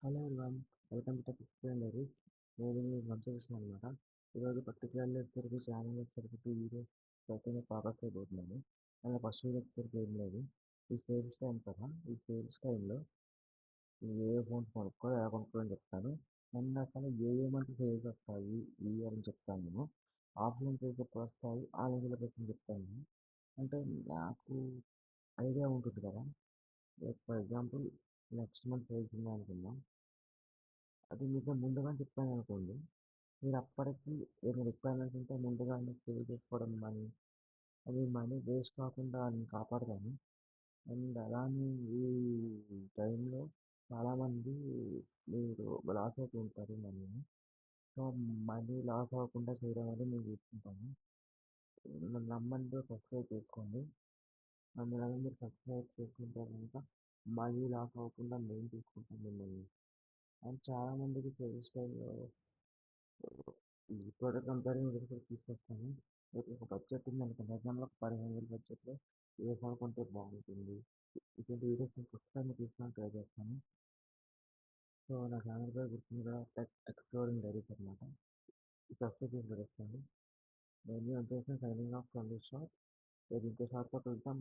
Hello everyone, welcome to pics diary. నేను మీ వంశకృష్ణ అనమాట. ఈరోజు పర్టికులర్లీ వచ్చేసరికి ఛానల్ వచ్చేసరికి 2 వీడియోస్ అయితే నేను ఫోకస్ అయిపోతున్నాను. అండ్ ఫస్ట్ వీడియో వచ్చేసరికి ఏం లేదు, ఈ సేల్స్ టైం కదా, ఈ సేల్స్ టైంలో ఏ ఫోన్స్ కొనుక్కోవాలి ఎలా కొనుక్కోవాలని చెప్తాను. అండ్ అసలు ఏమంటే సేల్స్ వస్తాయి ఈ అని చెప్తాను నేను. ఆఫ్లైన్ సేల్స్ ఎప్పుడు వస్తాయి ఆన్లైన్ సేల్స్ ఎప్పుడు చెప్తాను నేను. అంటే నాకు ఐడియా ఉంటుంది కదా. For example, next month sales ఉన్నాయి అనుకుందాం. అది మీకు ముందుగానే చెప్పాననుకోండి, మీరు అప్పటికి ఏదైనా రిక్వైర్మెంట్స్ ఉంటే ముందుగానే సేవ్ చేసుకోవడం మనీ, అది మనీ వేస్ట్ కాకుండా నేను కాపాడతాను. అండ్ అలానే ఈ టైంలో చాలామంది మీరు లాస్ అవుతూ ఉంటారు మనీని. సో మనీ లాస్ అవ్వకుండా చేయడం అనేది నేను చూసుకుంటాను. నన్ను నమ్మండి, సబ్స్క్రైబ్ చేసుకోండి. అందువల్ల మీరు సబ్స్క్రైబ్ చేసుకుంటే కనుక మనీ లాస్ అవ్వకుండా నేను చూసుకుంటాను మిమ్మల్ని. అండ్ చాలామందికి సేల్స్ టైంలో ఈ ప్రోడక్ట్ కంపేరింగ్ రిజల్ట్ తీసుకొస్తాను. మీకు ఒక బడ్జెట్ ఉంది అనుకోండి, ఎగ్జాంపుల్ ఒక 15,000 బడ్జెట్లో ఏ ఫోన్ కొంటే బాగుంటుంది, ఇటువంటి వీడియోస్ నేను ఖచ్చితంగా తీసుకోవడానికి ట్రై చేస్తాను. సో నా ఛానల్ పేరు గుర్తుంది కదా, టెక్ ఎక్స్ప్లోరింగ్ డైరీస్ అనమాట. ఈ సబ్స్క్రైబ్ చేసి పెట్టేస్తాను. నేను వచ్చేసి signing off from this shop. రేపు ఇంకో షాప్తో వెళ్తాం.